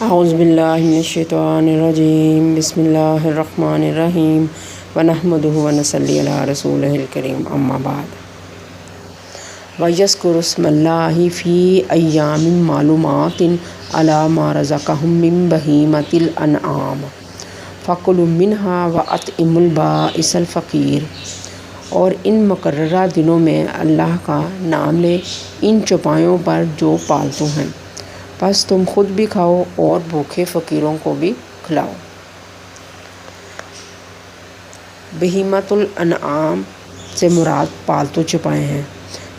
اعوذ باللہ من الشیطان الرجیم بسم اللہ الرحمن الرحیم ونحمدہ ونصلی علی رسولہ الکریم اما بعد وَيَذْكُرُ اسْمَ اللّٰهِ فِي أَيَّامٍ مَّعْلُومَاتٍ عَلَىٰ مَا رَزَقَهُم مِّن بَهِیمَةِ الْأَنْعَامِ فَكُلُوا مِنْهَا وَأَطْعِمُوا الْبَائِسَ الْفَقِيرَ۔ اور ان مقررہ دنوں میں اللہ کا نام لے ان چوپایوں پر جو پالتو ہیں، پس تم خود بھی کھاؤ اور بھوکے فقیروں کو بھی کھلاؤ۔ بہیمۃ الانعام سے مراد پالتو چوپائے ہیں،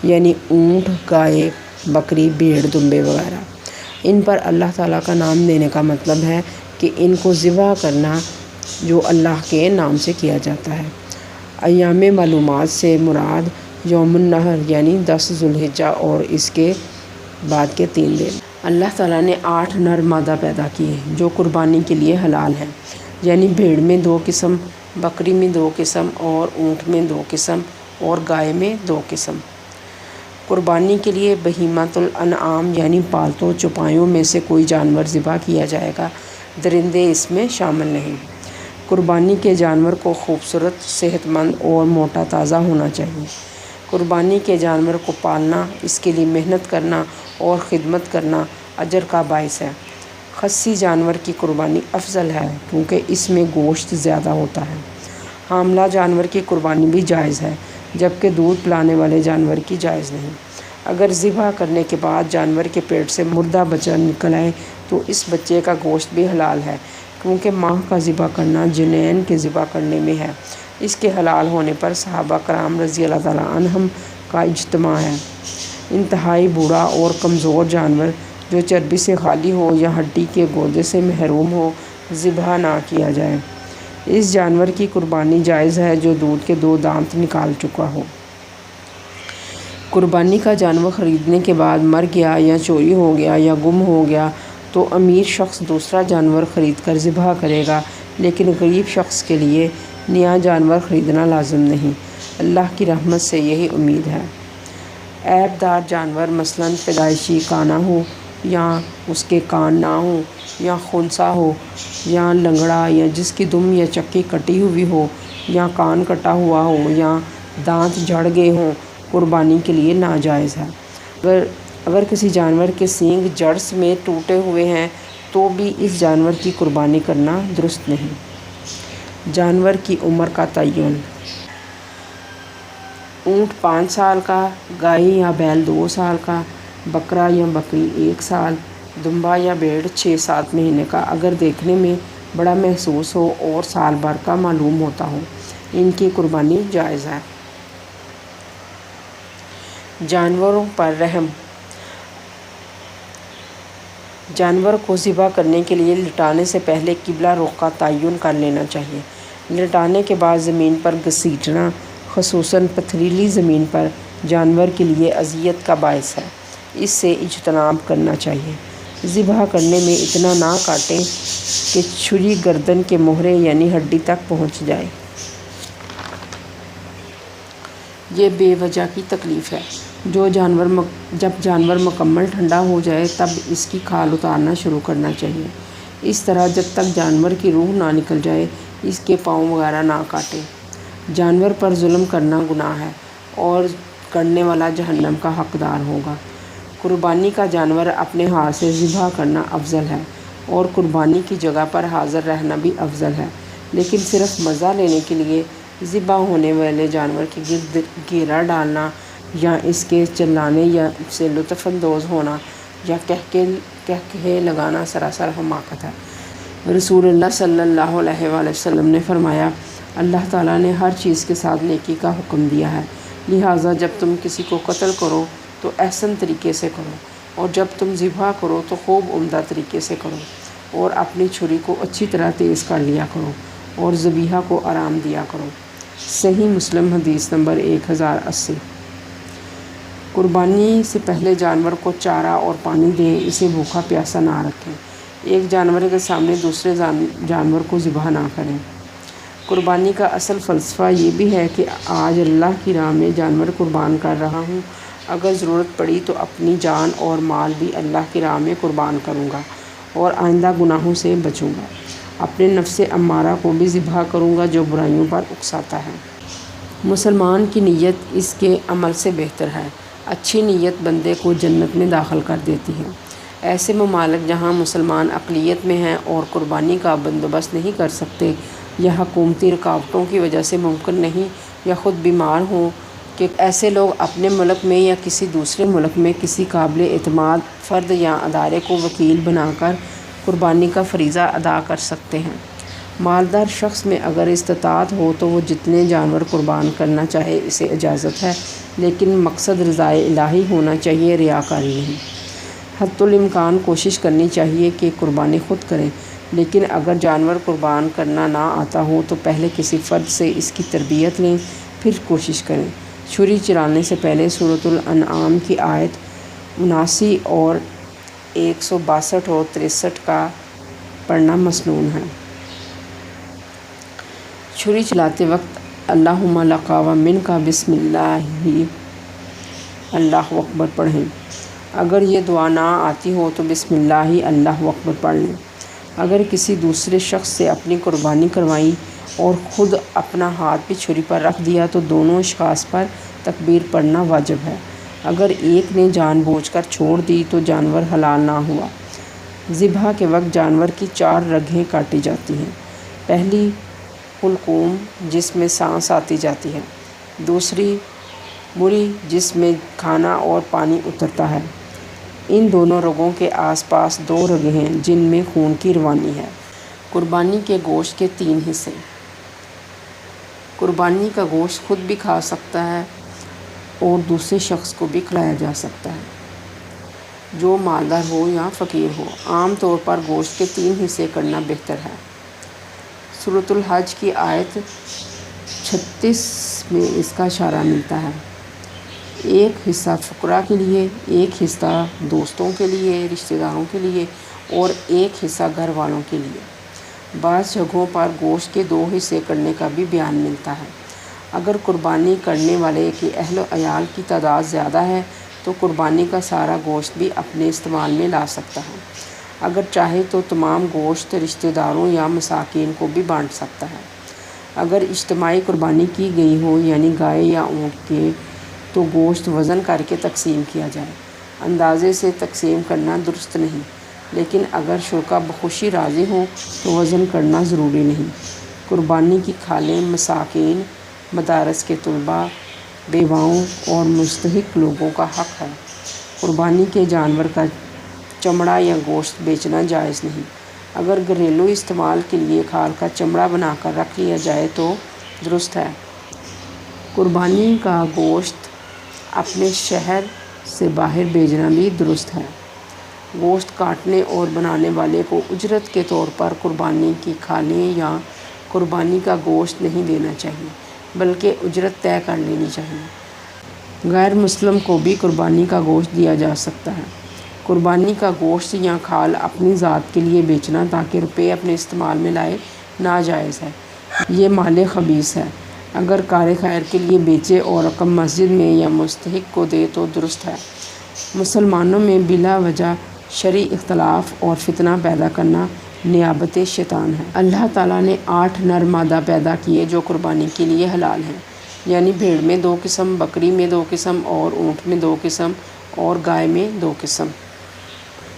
یعنی اونٹ، گائے، بکری، بھیڑ، دمبے وغیرہ۔ ان پر اللہ تعالیٰ کا نام لینے کا مطلب ہے کہ ان کو ذبح کرنا جو اللہ کے نام سے کیا جاتا ہے۔ ایام معلومات سے مراد یوم النحر یعنی 10 ذوالحجہ اور اس کے بعد کے 3 دن۔ اللہ تعالیٰ نے 8 نر مادہ پیدا کیے جو قربانی کے لیے حلال ہیں، یعنی بھیڑ میں 2 قسم، بکری میں 2 قسم اور اونٹ میں 2 قسم اور گائے میں 2 قسم۔ قربانی کے لیے بہیمۃ الانعام یعنی پالتو چوپایوں میں سے کوئی جانور ذبح کیا جائے گا، درندے اس میں شامل نہیں۔ قربانی کے جانور کو خوبصورت، صحت مند اور موٹا تازہ ہونا چاہیے۔ قربانی کے جانور کو پالنا، اس کے لیے محنت کرنا اور خدمت کرنا اجر کا باعث ہے۔ خصی جانور کی قربانی افضل ہے کیونکہ اس میں گوشت زیادہ ہوتا ہے۔ حاملہ جانور کی قربانی بھی جائز ہے، جبکہ دودھ پلانے والے جانور کی جائز نہیں۔ اگر ذبح کرنے کے بعد جانور کے پیٹ سے مردہ بچہ نکل آئے تو اس بچے کا گوشت بھی حلال ہے، کیونکہ ماں کا ذبح کرنا جنین کے ذبح کرنے میں ہے۔ اس کے حلال ہونے پر صحابہ کرام رضی اللہ تعالیٰ عنہم کا اجتماع ہے۔ انتہائی بوڑھا اور کمزور جانور جو چربی سے خالی ہو یا ہڈی کے گودے سے محروم ہو ذبح نہ کیا جائے۔ اس جانور کی قربانی جائز ہے جو دودھ کے 2 دانت نکال چکا ہو۔ قربانی کا جانور خریدنے کے بعد مر گیا یا چوری ہو گیا یا گم ہو گیا تو امیر شخص دوسرا جانور خرید کر ذبح کرے گا، لیکن غریب شخص کے لیے نیا جانور خریدنا لازم نہیں۔ اللہ کی رحمت سے یہی امید ہے۔ عیب دار جانور مثلاً پیدائشی کانا ہو یا اس کے کان نہ ہوں یا خنثی ہو یا لنگڑا یا جس کی دم یا چکی کٹی ہوئی ہو یا کان کٹا ہوا ہو یا دانت جھڑ گئے ہوں، قربانی کے لیے ناجائز ہے۔ اگر کسی جانور کے سینگ جڑ میں ٹوٹے ہوئے ہیں تو بھی اس جانور کی قربانی کرنا درست نہیں۔ جانور کی عمر کا تعین۔ اونٹ 5 سال کا، گائے یا بیل 2 سال کا، بکرا یا بکری 1 سال، دمبا یا بھیڑ 6-7 مہینے کا اگر دیکھنے میں بڑا محسوس ہو اور سال بھر کا معلوم ہوتا ہو، ان کی قربانی جائز ہے۔ جانوروں پر رحم۔ جانور کو ذبح کرنے کے لیے لٹانے سے پہلے قبلہ رخ کا تعین کر لینا چاہیے۔ لٹانے کے بعد زمین پر گھسیٹنا، خصوصاً پتھریلی زمین پر، جانور کے لیے اذیت کا باعث ہے، اس سے اجتناب کرنا چاہیے۔ ذبح کرنے میں اتنا نہ کاٹیں کہ چھری گردن کے موہرے یعنی ہڈی تک پہنچ جائے۔ یہ بے وجہ کی تکلیف ہے۔ جب جانور مکمل ٹھنڈا ہو جائے تب اس کی کھال اتارنا شروع کرنا چاہیے۔ اس طرح جب تک جانور کی روح نہ نکل جائے اس کے پاؤں وغیرہ نہ کاٹیں۔ جانور پر ظلم کرنا گناہ ہے اور کرنے والا جہنم کا حقدار ہوگا۔ قربانی کا جانور اپنے ہاتھ سے ذبح کرنا افضل ہے اور قربانی کی جگہ پر حاضر رہنا بھی افضل ہے، لیکن صرف مزہ لینے کے لیے ذبح ہونے والے جانور کے گرد گھیرا ڈالنا یا اس کے چلانے یا سے لطف اندوز ہونا یا کہکہے لگانا سراسر حماقت ہے۔ رسول اللہ صلی اللہ علیہ وآلہ وسلم نے فرمایا، اللہ تعالیٰ نے ہر چیز کے ساتھ نیکی کا حکم دیا ہے، لہٰذا جب تم کسی کو قتل کرو تو احسن طریقے سے کرو، اور جب تم ذبح کرو تو خوب عمدہ طریقے سے کرو، اور اپنی چھری کو اچھی طرح تیز کر لیا کرو اور ذبیحہ کو آرام دیا کرو۔ صحیح مسلم حدیث نمبر 1080۔ قربانی سے پہلے جانور کو چارہ اور پانی دیں، اسے بھوکا پیاسا نہ رکھیں۔ ایک جانور کے سامنے دوسرے جانور کو ذبح نہ کریں۔ قربانی کا اصل فلسفہ یہ بھی ہے کہ آج اللہ کی راہ میں جانور قربان کر رہا ہوں، اگر ضرورت پڑی تو اپنی جان اور مال بھی اللہ کی راہ میں قربان کروں گا، اور آئندہ گناہوں سے بچوں گا۔ اپنے نفس امارہ کو بھی ذبح کروں گا جو برائیوں پر اکساتا ہے۔ مسلمان کی نیت اس کے عمل سے بہتر ہے۔ اچھی نیت بندے کو جنت میں داخل کر دیتی ہے۔ ایسے ممالک جہاں مسلمان اقلیت میں ہیں اور قربانی کا بندوبست نہیں کر سکتے، یا حکومتی رکاوٹوں کی وجہ سے ممکن نہیں، یا خود بیمار ہوں، کہ ایسے لوگ اپنے ملک میں یا کسی دوسرے ملک میں کسی قابل اعتماد فرد یا ادارے کو وکیل بنا کر قربانی کا فریضہ ادا کر سکتے ہیں۔ مالدار شخص میں اگر استطاعت ہو تو وہ جتنے جانور قربان کرنا چاہے اسے اجازت ہے، لیکن مقصد رضائے الہی ہونا چاہیے، ریاکاری نہیں۔ حتی الامکان کوشش کرنی چاہیے کہ قربانی خود کریں، لیکن اگر جانور قربان کرنا نہ آتا ہو تو پہلے کسی فرد سے اس کی تربیت لیں، پھر کوشش کریں۔ چھری چلانے سے پہلے سورۃ الانعام کی آیت 79 اور 162 اور 63 کا پڑھنا مسنون ہے۔ چھری چلاتے وقت اللہم لک و منک بسم اللہ اللہ اکبر پڑھیں۔ اگر یہ دعا نہ آتی ہو تو بسم اللہ اللہ اکبر پڑھ لیں۔ اگر کسی دوسرے شخص سے اپنی قربانی کروائی اور خود اپنا ہاتھ بھی چھری پر رکھ دیا تو دونوں اشخاص پر تکبیر پڑھنا واجب ہے۔ اگر ایک نے جان بوجھ کر چھوڑ دی تو جانور حلال نہ ہوا۔ ذبح کے وقت جانور کی 4 رگیں کاٹی جاتی ہیں۔ پہلی حلقوم جس میں سانس آتی جاتی ہے، دوسری مری جس میں کھانا اور پانی اترتا ہے۔ ان دونوں رگوں کے آس پاس 2 رگیں ہیں جن میں خون کی روانی ہے۔ قربانی کے گوشت کے 3 حصے۔ قربانی کا گوشت خود بھی کھا سکتا ہے اور دوسرے شخص کو بھی کھلایا جا سکتا ہے، جو مالدار ہو یا فقیر ہو۔ عام طور پر گوشت کے 3 حصے کرنا بہتر ہے۔ سورۃ الحج کی آیت 36 میں اس کا اشارہ ملتا ہے۔ ایک حصہ فقراء کے لیے، ایک حصہ دوستوں کے لیے، رشتہ داروں کے لیے، اور ایک حصہ گھر والوں کے لیے۔ بعض جگہوں پر گوشت کے 2 حصے کرنے کا بھی بیان ملتا ہے۔ اگر قربانی کرنے والے کی اہل و عیال کی تعداد زیادہ ہے تو قربانی کا سارا گوشت بھی اپنے استعمال میں لا سکتا ہے۔ اگر چاہے تو تمام گوشت رشتہ داروں یا مساکین کو بھی بانٹ سکتا ہے۔ اگر اجتماعی قربانی کی گئی ہو، یعنی گائے یا اونٹ کے، تو گوشت وزن کر کے تقسیم کیا جائے۔ اندازے سے تقسیم کرنا درست نہیں، لیکن اگر شرکا بخوشی راضی ہوں تو وزن کرنا ضروری نہیں۔ قربانی کی کھالیں مساکین، مدارس کے طلباء، بیواؤں اور مستحق لوگوں کا حق ہے۔ قربانی کے جانور کا چمڑا یا گوشت بیچنا جائز نہیں۔ اگر گھریلو استعمال کے لیے کھال کا چمڑا بنا کر رکھ لیا جائے تو درست ہے۔ قربانی کا گوشت اپنے شہر سے باہر بھیجنا بھی درست ہے۔ گوشت کاٹنے اور بنانے والے کو اجرت کے طور پر قربانی کی کھالیں یا قربانی کا گوشت نہیں دینا چاہیے، بلکہ اجرت طے کر لینی چاہیے۔ غیر مسلم کو بھی قربانی کا گوشت دیا جا سکتا ہے۔ قربانی کا گوشت یا کھال اپنی ذات کے لیے بیچنا تاکہ روپے اپنے استعمال میں لائے ناجائز ہے۔ یہ مال خبیث ہے۔ اگر کار خیر کے لیے بیچے اور رقم مسجد میں یا مستحق کو دے تو درست ہے۔ مسلمانوں میں بلا وجہ شرعی اختلاف اور فتنہ پیدا کرنا نیابت شیطان ہے۔ اللہ تعالیٰ نے 8 نر مادہ پیدا کیے جو قربانی کے لیے حلال ہیں، یعنی بھیڑ میں 2 قسم، بکری میں 2 قسم اور اونٹ میں 2 قسم اور گائے میں 2 قسم۔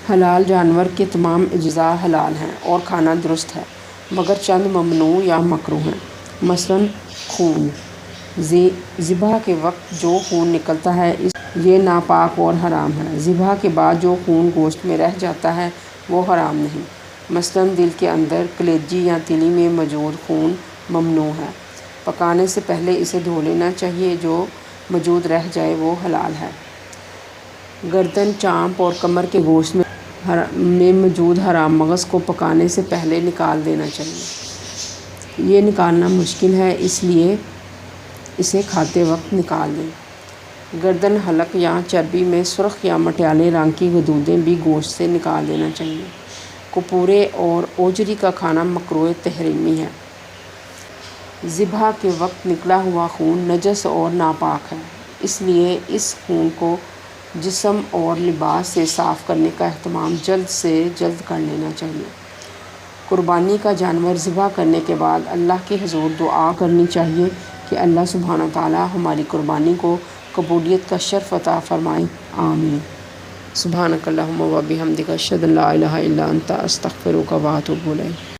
حلال جانور کے تمام اجزاء حلال ہیں اور کھانا درست ہے، مگر چند ممنوع یا مکروہ ہیں۔ مثلاً خون۔ ذبح کے وقت جو خون نکلتا ہے یہ ناپاک اور حرام ہے۔ ذبح کے بعد جو خون گوشت میں رہ جاتا ہے وہ حرام نہیں۔ مثلاً دل کے اندر، کلیجی یا تیلی میں موجود خون ممنوع ہے۔ پکانے سے پہلے اسے دھو لینا چاہیے، جو موجود رہ جائے وہ حلال ہے۔ گردن، چانپ اور کمر کے گوشت میں موجود حرام مغز کو پکانے سے پہلے نکال دینا چاہیے۔ یہ نکالنا مشکل ہے، اس لیے اسے کھاتے وقت نکال دیں۔ گردن، حلق یا چربی میں سرخ یا مٹیالے رنگ کی گدودیں بھی گوشت سے نکال دینا چاہیے۔ کپورے اور اوجری کا کھانا مکروہ تحریمی ہے۔ ذبح کے وقت نکلا ہوا خون نجس اور ناپاک ہے، اس لیے اس خون کو جسم اور لباس سے صاف کرنے کا اہتمام جلد سے جلد کر لینا چاہیے۔ قربانی کا جانور ذبح کرنے کے بعد اللہ کے حضور دعا کرنی چاہیے کہ اللہ سبحانہ تعالیٰ ہماری قربانی کو قبولیت کا شرف عطا فرمائے، آمین۔ سبحانک اللہم و بحمدک اشہد ان لا الہ الا انت استغفرک و اتوب الیک۔